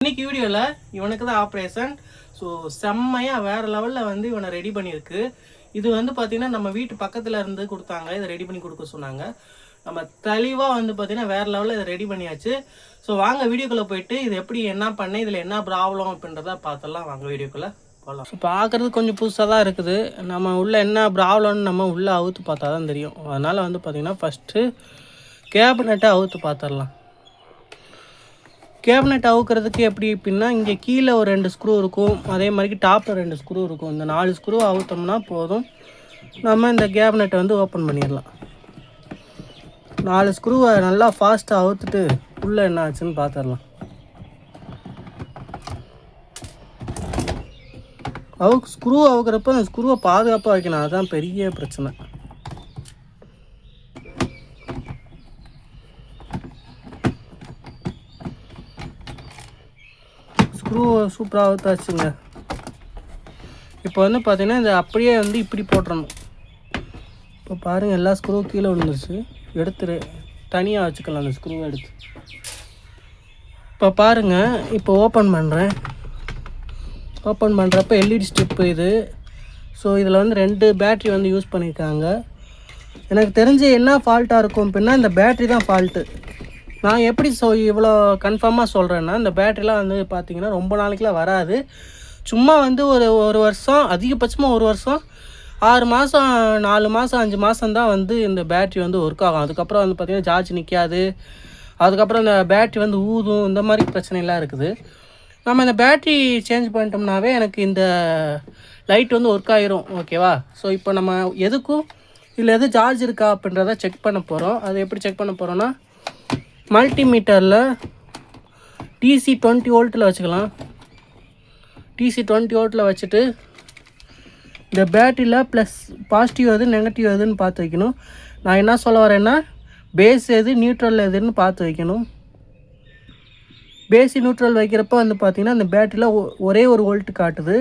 இன்னைக்கு வீடியோவில் இவனுக்கு தான் ஆப்ரேஷன். ஸோ செம்மையாக வேறு லெவலில் வந்து இவனை ரெடி பண்ணியிருக்கு. இது வந்து பார்த்திங்கன்னா நம்ம வீட்டு பக்கத்தில் இருந்து கொடுத்தாங்க, இதை ரெடி பண்ணி கொடுக்க சொன்னாங்க. நம்ம தெளிவாக வந்து பார்த்திங்கன்னா வேறு லெவலில் இதை ரெடி பண்ணியாச்சு. ஸோ வாங்க வீடியோக்குள்ளே போயிட்டு இது எப்படி என்ன பண்ணேன், இதில் என்ன ப்ராப்ளம் அப்படின்றத பார்த்தலாம். வாங்க வீடியோக்குள்ளே போகலாம். ஸோ பார்க்குறது கொஞ்சம் புதுசாக தான் இருக்குது. நம்ம உள்ளே என்ன ப்ராப்ளம்னு நம்ம உள்ளே அவுத்து பார்த்தா தான் தெரியும். அதனால் வந்து பார்த்திங்கன்னா ஃபஸ்ட்டு கேபினெட்டை அவுத்து பார்த்துடலாம். கேபினெட் அவுக்கிறதுக்கு எப்படி அப்படின்னா, இங்கே கீழே ஒரு 2 ஸ்க்ரூ இருக்கும், அதே மாதிரி டாப்பில் 2 ஸ்க்ரூ இருக்கும். இந்த 4 ஸ்க்ரூ அவுத்தோம்னா போதும், நம்ம இந்த கேபினெட்டை வந்து ஓப்பன் பண்ணிடலாம். 4 ஸ்க்ரூவை நல்லா ஃபாஸ்ட்டாக அவுத்துட்டு உள்ளே என்ன ஆச்சுன்னு பார்த்துடலாம். ஸ்க்ரூ அவுக்கிறப்ப அந்த ஸ்க்ரூவை பாதுகாப்பாக வைக்கணும், அதுதான் பெரிய பிரச்சனை. ஸ்க்ரூ சூப்பராக அவுத்தாச்சுங்க. இப்போ வந்து பார்த்திங்கன்னா இந்த அப்படியே வந்து இப்படி போட்டுறணும். இப்போ பாருங்கள், எல்லா ஸ்க்ரூ கீழே விழுந்துருச்சு. எடுத்துரு தனியாக வச்சுக்கலாம் அந்த ஸ்க்ரூவை எடுத்து. இப்போ பாருங்கள், இப்போ ஓப்பன் பண்ணுறேன். ஓப்பன் பண்ணுறப்ப எல்இடி ஸ்ட்ரிப்பு இது. ஸோ இதில் வந்து 2 பேட்ரி வந்து யூஸ் பண்ணியிருக்காங்க. எனக்கு தெரிஞ்சு என்ன ஃபால்ட்டாக இருக்கும் அப்படின்னா, இந்த பேட்ரி தான் ஃபால்ட்டு. நான் எப்படி இவ்வளோ கன்ஃபார்மாக சொல்கிறேன்னா, இந்த பேட்டரிலாம் வந்து பார்த்திங்கன்னா ரொம்ப நாளைக்குலாம் வராது. சும்மா வந்து ஒரு வருஷம், அதிகபட்சமாக 1 வருஷம், 6 மாதம், 4 மாதம், 5 மாதம் தான் வந்து இந்த பேட்ரி வந்து ஒர்க் ஆகும். அதுக்கப்புறம் வந்து பார்த்திங்கன்னா சார்ஜ் நிற்காது. அதுக்கப்புறம் இந்த பேட்ரி வந்து ஊதும், இந்த மாதிரி பிரச்சனைலாம் இருக்குது. நம்ம இந்த பேட்ரி சேஞ்ச் பண்ணிட்டோம்னாவே எனக்கு இந்த லைட் வந்து ஒர்க் ஆகிரும். ஓகேவா? ஸோ இப்போ நம்ம எதுக்கும் இதில் எது சார்ஜ் இருக்கா அப்படின்றத செக் பண்ண போகிறோம். அது எப்படி செக் பண்ண போகிறோன்னா, மல்டிமீட்டரில் டிசி 20 வோல்ட்டில் வச்சுக்கலாம். டிசி 20 வோல்ட்டில் வச்சுட்டு இந்த பேட்டரியில் ப்ளஸ் பாசிட்டிவ் எது நெகட்டிவ் எதுன்னு பார்த்து வைக்கணும். நான் என்ன சொல்ல வரேன்னா, பேஸ் எது நியூட்ரல் எதுன்னு பார்த்து வைக்கணும். பேசி நியூட்ரல் வைக்கிறப்ப வந்து பார்த்திங்கன்னா அந்த பேட்டரியில் ஒரே ஒரு வோல்ட் காட்டுது.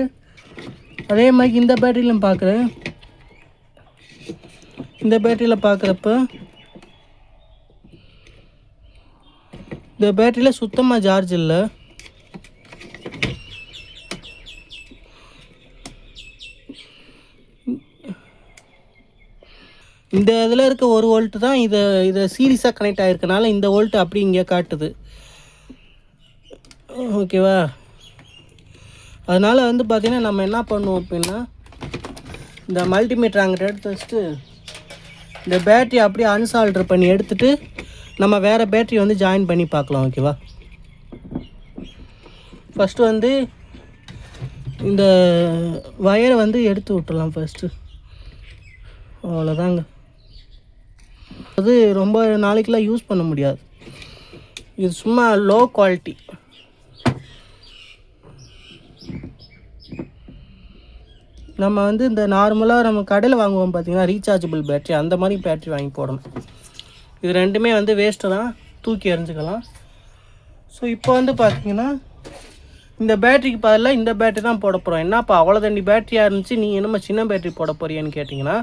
அதே மாதிரி இந்த பேட்டரியிலும் பார்க்குறேன். இந்த பேட்டரியில் பார்க்குறப்ப இந்த பேட்டரியில் சுத்தமாக சார்ஜ் இல்லை. இந்த இதில் இருக்க 1 வோல்ட்டு தான் இதை சீரியஸாக கனெக்ட் ஆகிருக்கனால இந்த வோல்ட்டு அப்படி இங்கே காட்டுது. ஓகேவா? அதனால் வந்து பார்த்திங்கன்னா நம்ம என்ன பண்ணுவோம் அப்படின்னா, இந்த மல்டிமீட்டர் அங்கிட்ட எடுத்து வச்சுட்டு இந்த பேட்டரி அப்படியே அன்சால்டர் பண்ணி எடுத்துகிட்டு நம்ம வேறு பேட்ரி வந்து ஜாயின் பண்ணி பார்க்கலாம். ஓகேவா? ஃபஸ்ட்டு வந்து இந்த வயரை வந்து எடுத்து விட்டுறலாம் ஃபஸ்ட்டு. அவ்வளோதாங்க. அது ரொம்ப நாளைக்கெலாம் யூஸ் பண்ண முடியாது. இது சும்மா லோ குவாலிட்டி. நம்ம வந்து இந்த நார்மலாக நம்ம கடையில் வாங்குவோம் பார்த்திங்கன்னா, ரீசார்ஜபிள் பேட்ரி, அந்த மாதிரி பேட்ரி வாங்கி போடணும். இது ரெண்டுமே வந்து வேஸ்ட்டு தான், தூக்கி எறிஞ்சிக்கலாம். ஸோ இப்போ வந்து பார்த்திங்கன்னா இந்த பேட்டரிக்கு பதிலாக இந்த பேட்டரி தான் போட போகிறோம். என்னப்பா அவ்வளோ தண்டி பேட்டரியாக இருந்துச்சு, நீ என்னமோ சின்ன பேட்டரி போட போறியான்னு கேட்டிங்கன்னா,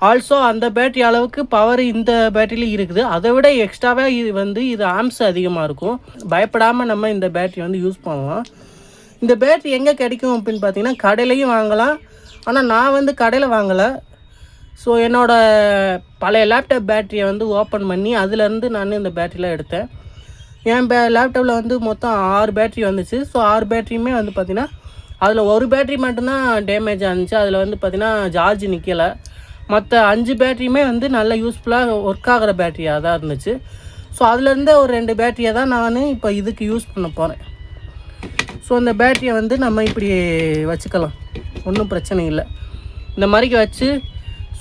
ஆல்சோ அந்த பேட்டரி அளவுக்கு பவர் இந்த பேட்டரியில் இருக்குது. அதை விட எக்ஸ்ட்ராவாக இது ஆம்ஸ் அதிகமாக இருக்கும். பயப்படாமல் நம்ம இந்த பேட்டரி வந்து யூஸ் பண்ணலாம். இந்த பேட்டரி எங்கே கிடைக்கும் அப்படின்னு பார்த்தீங்கன்னா, கடையிலையும் வாங்கலாம். ஆனால் நான் வந்து கடையில் வாங்கலை. ஸோ என்னோடய பழைய லேப்டாப் பேட்டரியை வந்து ஓப்பன் பண்ணி அதிலேருந்து நான் இந்த பேட்டரிலாம் எடுத்தேன். என் லேப்டாப்பில் வந்து மொத்தம் 6 பேட்டரி வந்துச்சு. ஸோ 6 பேட்டரியுமே வந்து பார்த்திங்கன்னா, அதில் ஒரு பேட்டரி மட்டும்தான் டேமேஜ் ஆனிச்சு. அதில் வந்து பார்த்திங்கன்னா சார்ஜ் நிற்கலை. மற்ற 5 பேட்டரியுமே வந்து நல்ல யூஸ்ஃபுல்லாக ஒர்க் ஆகிற பேட்டரியாக தான் இருந்துச்சு. ஸோ அதுலேருந்து ஒரு 2 பேட்டரியை தான் நான் இப்போ இதுக்கு யூஸ் பண்ண போகிறேன். ஸோ இந்த பேட்டரியை வந்து நம்ம இப்படி வச்சுக்கலாம், ஒன்றும் பிரச்சனை இல்லை. இந்த மாதிரிக்கு வச்சு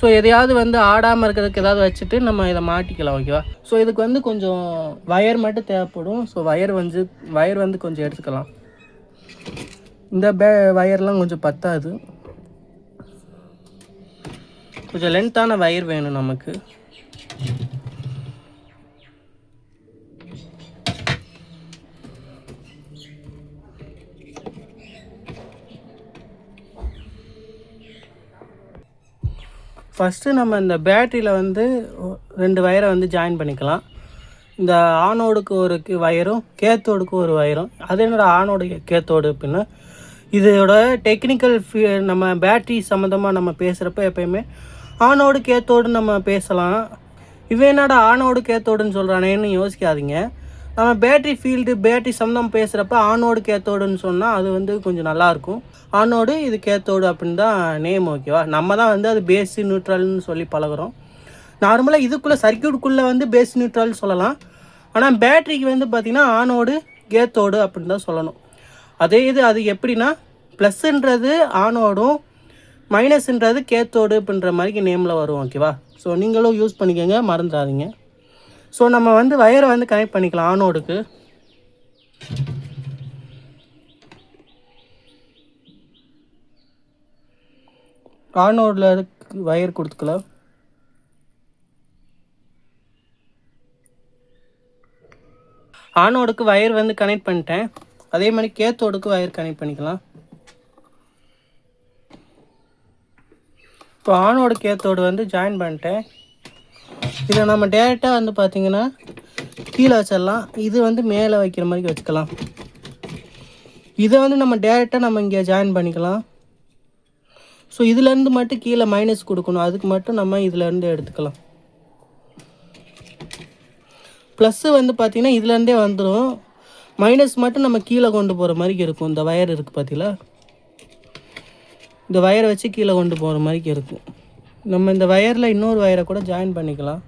ஸோ எதையாவது வந்து ஆடாமல் இருக்கிறதுக்கு ஏதாவது வச்சுட்டு நம்ம இதை மாட்டிக்கலாம். ஓகேவா? ஸோ இதுக்கு வந்து கொஞ்சம் வயர் மட்டும் தேவைப்படும். ஸோ வயர் வந்து கொஞ்சம் எடுத்துக்கலாம். இந்த வயர்லாம் கொஞ்சம் பத்தாது, கொஞ்சம் லென்த்தான வயர் வேணும் நமக்கு. ஃபஸ்ட்டு நம்ம இந்த பேட்டரியில் வந்து 2 வயரை வந்து ஜாயின் பண்ணிக்கலாம். இந்த ஆனோடுக்கு ஒரு வயரும் கேத்தோடுக்கு ஒரு வயரும். அது என்னோட ஆனோடு கேத்தோடு அப்படின்னா இதோட டெக்னிக்கல் நம்ம பேட்ரி சம்மந்தமாக நம்ம பேசுகிறப்ப எப்போயுமே ஆனோடு கேத்தோடு நம்ம பேசலாம். இவன் என்னடா ஆனோடு கேத்தோடுன்னு சொல்கிறானேன்னு யோசிக்காதீங்க. நம்ம பேட்ரி சம்மந்தம் பேசுகிறப்ப ஆனோடு கேத்தோடுன்னு சொன்னால் அது வந்து கொஞ்சம் நல்லாயிருக்கும். ஆனோடு இது கேத்தோடு அப்படின்னு தான் நேம், ஓகேவா? நம்ம தான் வந்து அது பேஸு நியூட்ரல்னு சொல்லி பழகிறோம். நார்மலாக இதுக்குள்ளே சர்க்கியூட்டுக்குள்ளே வந்து பேஸ் நியூட்ரல் சொல்லலாம். ஆனால் பேட்ரிக்கு வந்து பார்த்திங்கன்னா ஆனோடு கேத்தோடு அப்படின்னு தான் சொல்லணும். அதே இது அது எப்படின்னா ப்ளஸ்ன்றது ஆனோடும் மைனஸ்ன்றது கேத்தோடு அப்படின்ற மாதிரி நேமில் வரும், ஓகேவா? ஸோ நீங்களும் யூஸ் பண்ணிக்கோங்க, மறந்துடாதீங்க. ஸோ நம்ம வந்து வயரை வந்து கனெக்ட் பண்ணிக்கலாம் ஆனோடுக்கு. ஆனோடில் வயர் கொடுத்துக்கலாம். ஆனோடுக்கு வயர் வந்து கனெக்ட் பண்ணிட்டேன். அதே மாதிரி கேத்தோடுக்கு வயர் கனெக்ட் பண்ணிக்கலாம். இப்போ ஆனோடு கேத்தோடு வந்து ஜாயின் பண்ணிட்டேன். இதை நம்ம டேரெக்டாக வந்து பார்த்திங்கன்னா கீழே வச்சிடலாம். இது வந்து மேலே வைக்கிற மாதிரி வச்சுக்கலாம். இதை வந்து நம்ம டேரெக்டாக நம்ம இங்கே ஜாயின் பண்ணிக்கலாம். ஸோ இதுலேருந்து மட்டும் கீழே மைனஸ் கொடுக்கணும், அதுக்கு மட்டும் நம்ம இதிலேருந்து எடுத்துக்கலாம். ப்ளஸ்ஸு வந்து பார்த்திங்கன்னா இதுலேருந்தே வந்துடும், மைனஸ் மட்டும் நம்ம கீழே கொண்டு போகிற மாதிரி இருக்கும். இந்த வயர் இருக்குது பார்த்தீங்களா, இந்த வயரை வச்சு கீழே கொண்டு போகிற மாதிரி இருக்கும். நம்ம இந்த வயரில் இன்னொரு வயரை கூட ஜாயின் பண்ணிக்கலாம்.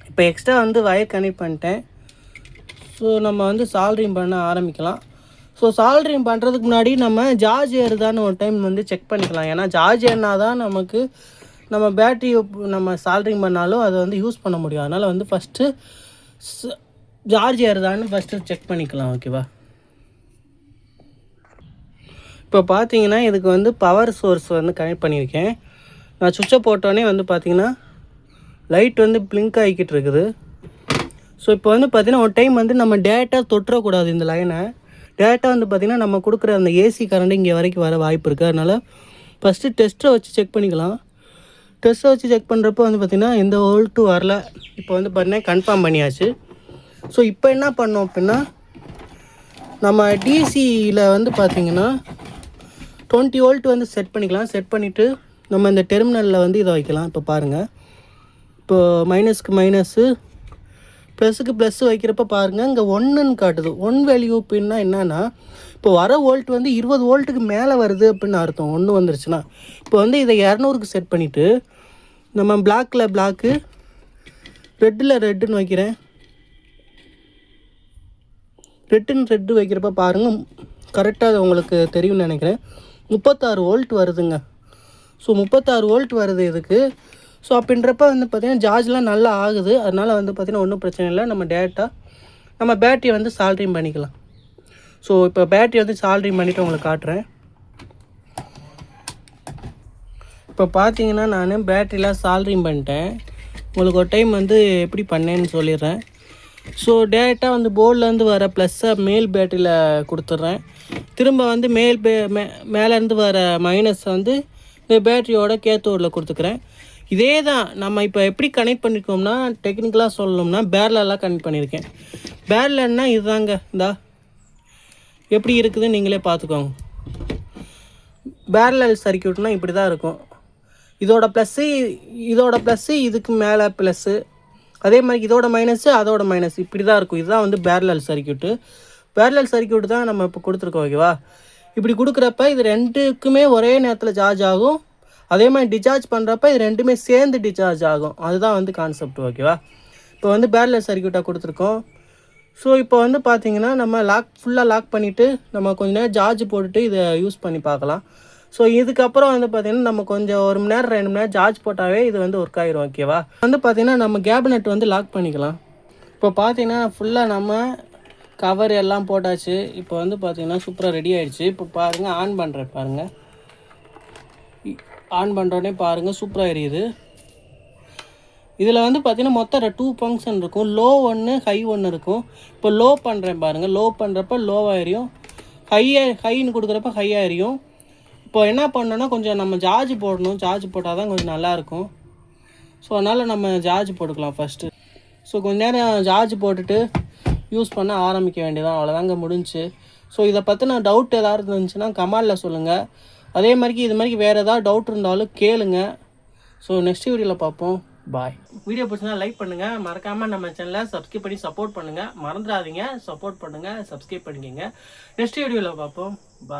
இப்போ எக்ஸ்ட்ரா வந்து வயர் கனெக்ட் பண்ணிட்டேன். ஸோ நம்ம வந்து சால்ட்ரிங் பண்ண ஆரம்பிக்கலாம். ஸோ சால்ட்ரிங் பண்ணுறதுக்கு முன்னாடி நம்ம சார்ஜ் ஏறுதான்னு ஒரு டைம் வந்து செக் பண்ணிக்கலாம். ஏன்னா சார்ஜ் ஏறினா தான் நமக்கு நம்ம பேட்ரி நம்ம சால்ட்ரிங் பண்ணாலும் அதை வந்து யூஸ் பண்ண முடியும். அதனால் வந்து ஃபஸ்ட்டு சார்ஜ் ஏறுதான்னு ஃபஸ்ட்டு செக் பண்ணிக்கலாம், ஓகேவா? இப்போ பார்த்தீங்கன்னா இதுக்கு வந்து பவர் சோர்ஸ் வந்து கனெக்ட் பண்ணியிருக்கேன். நான் சுவிட்சை போட்டோன்னே வந்து பார்த்திங்கன்னா லைட் வந்து பிளிங்க் ஆகிக்கிட்டு இருக்குது. ஸோ இப்போ வந்து பார்த்திங்கன்னா ஒரு டைம் வந்து நம்ம டேரெக்டாக தொட்டுறக்கூடாது. இந்த லைனை டேரெக்டாக வந்து பார்த்திங்கன்னா நம்ம கொடுக்குற அந்த ஏசி கரண்ட் இங்கே வரைக்கும் வர வாய்ப்பு இருக்குது. அதனால் ஃபஸ்ட்டு டெஸ்ட்டை வச்சு செக் பண்ணிக்கலாம். டெஸ்ட்டை வச்சு செக் பண்ணுறப்போ வந்து பார்த்திங்கன்னா எந்த வோல்ட்டும் வரல. இப்போ வந்து பார்த்திங்கன்னா கன்ஃபார்ம் பண்ணியாச்சு. ஸோ இப்போ என்ன பண்ணோம் அப்படின்னா நம்ம டிசியில் வந்து பார்த்திங்கன்னா 20 வோல்ட் வந்து செட் பண்ணிக்கலாம். செட் பண்ணிவிட்டு நம்ம இந்த டெர்மினலில் வந்து இதை வைக்கலாம். இப்போ பாருங்கள், இப்போ மைனஸ்க்கு மைனஸு ப்ளஸுக்கு ப்ளஸ்ஸு வைக்கிறப்ப பாருங்கள் இங்கே 1ன்னு காட்டுது. 1 வேல்யூ அப்படின்னா என்னென்னா இப்போ வர வோல்ட் வந்து 20 வோல்ட்டுக்கு மேலே வருது அப்படின்னு அர்த்தம். 1 வந்துருச்சுன்னா இப்போ வந்து இதை 200க்கு செட் பண்ணிவிட்டு நம்ம பிளாக்கில் பிளாக்கு ரெட்டில் ரெட்டுன்னு வைக்கிறேன். ரெட்டு வைக்கிறப்ப பாருங்கள் கரெக்டாக அது உங்களுக்கு தெரியும்னு நினைக்கிறேன். 36 வோல்ட் வருதுங்க. ஸோ 36 வோல்ட் வருது இதுக்கு. ஸோ அப்படின்றப்ப வந்து பார்த்திங்கன்னா சார்ஜ்லாம் நல்லா ஆகுது. அதனால் வந்து பார்த்திங்கன்னா ஒன்றும் பிரச்சனை இல்லை. நம்ம டேரெக்டாக நம்ம பேட்டரியை வந்து சால்ட்ரிங் பண்ணிக்கலாம். ஸோ இப்போ பேட்டரி வந்து சால்ட்ரிங் பண்ணிவிட்டு உங்களுக்கு காட்டுறேன். இப்போ பார்த்தீங்கன்னா நான் பேட்டரிலாம் சால்ட்ரிங் பண்ணிட்டேன். உங்களுக்கு ஒரு டைம் வந்து எப்படி பண்ணேன்னு சொல்லிடுறேன். ஸோ டேரெக்டாக வந்து போர்ட்லேருந்து வர ப்ளஸ்ஸை மேல் பேட்டரியில் கொடுத்துட்றேன். திரும்ப வந்து மேலேருந்து வர மைனஸை வந்து இந்த பேட்டரியோட கேத்தோடில் கொடுத்துக்கிறேன். இதே தான் நம்ம இப்போ எப்படி கனெக்ட் பண்ணியிருக்கோம்னா டெக்னிக்கலாக சொல்லணும்னா பேரலெல்லாம் கனெக்ட் பண்ணியிருக்கேன். பேரலன்னா இதுதாங்க, இந்தா எப்படி இருக்குதுன்னு நீங்களே பார்த்துக்கோங்க. பேரலல் சர்க்யூட்னால் இப்படி தான் இருக்கும். இதோட ப்ளஸ்ஸு இதுக்கு மேலே ப்ளஸ்ஸு, அதே மாதிரி இதோட மைனஸு அதோட மைனஸ், இப்படி தான் இருக்கும். இதுதான் வந்து பேரலல் சர்க்யூட்டு. பேரலல் சர்க்யூட் தான் நம்ம இப்போ கொடுத்துருக்கோம், ஓகேவா? இப்படி கொடுக்குறப்ப இது ரெண்டுக்குமே ஒரே நேரத்தில் சார்ஜ் ஆகும். அதே மாதிரி டிஸ்சார்ஜ் பண்ணுறப்ப இது ரெண்டுமே சேர்ந்து டிஸ்சார்ஜ் ஆகும். அதுதான் வந்து கான்செப்ட், ஓகேவா? இப்போ வந்து பேரலல் சர்க்யூட்டாக கொடுத்துருக்கோம். ஸோ இப்போ வந்து பார்த்திங்கன்னா நம்ம ஃபுல்லாக லாக் பண்ணிவிட்டு நம்ம கொஞ்சம் நேரம் சார்ஜ் போட்டுட்டு இதை யூஸ் பண்ணி பார்க்கலாம். ஸோ இதுக்கப்புறம் வந்து பார்த்திங்கன்னா நம்ம கொஞ்சம் 1 மணி நேரம் 2 மணி நேரம் சார்ஜ் போட்டாவே இது வந்து ஒர்க் ஆகிரும், ஓகேவா? வந்து பார்த்திங்கன்னா நம்ம கேபினெட் வந்து லாக் பண்ணிக்கலாம். இப்போ பார்த்திங்கன்னா ஃபுல்லாக நம்ம கவர் எல்லாம் போட்டாச்சு. இப்போ வந்து பார்த்திங்கன்னா சூப்பராக ரெடி ஆகிடுச்சு. இப்போ பாருங்கள், ஆன் பண்ணுறேன் பாருங்கள். ஆன் பண்ணுறோடனே பாருங்கள் சூப்பராக எரியுது. இதில் வந்து பார்த்திங்கன்னா மொத்தம் 2 ஃபங்க்ஷன் இருக்கும். லோ 1 ஹை 1 இருக்கும். இப்போ லோ பண்ணுறேன் பாருங்கள். லோ பண்ணுறப்ப லோவாக எரியும், ஹைன்னு கொடுக்குறப்ப ஹையாக எரியும். இப்போ என்ன பண்ணோன்னா கொஞ்சம் நம்ம சார்ஜ் போடணும். சார்ஜ் போட்டால் தான் கொஞ்சம் நல்லாயிருக்கும். ஸோ அதனால் நம்ம சார்ஜ் போட்டுக்கலாம் ஃபஸ்ட்டு. ஸோ கொஞ்ச நேரம் சார்ஜ் போட்டுட்டு யூஸ் பண்ண ஆரம்பிக்க வேண்டியதான். அவ்வளோதாங்க முடிஞ்சு. ஸோ இதை பற்றின டவுட் ஏதாவது இருந்துச்சுன்னா கமெண்டில் சொல்லுங்கள். அதே மாதிரி இது மாதிரி வேறு ஏதாவது டவுட் இருந்தாலும் கேளுங்க. ஸோ நெக்ஸ்ட் வீடியோவில் பார்ப்போம். பாய். வீடியோ பிடிச்சினா லைக் பண்ணுங்கள். மறக்காமல் நம்ம சேனலை சப்ஸ்கிரைப் பண்ணி சப்போர்ட் பண்ணுங்கள். மறந்துடாதீங்க, சப்போர்ட் பண்ணுங்கள், சப்ஸ்கிரைப் பண்ணிக்கோங்க. நெக்ஸ்ட் வீடியோவில் பார்ப்போம். பாய்.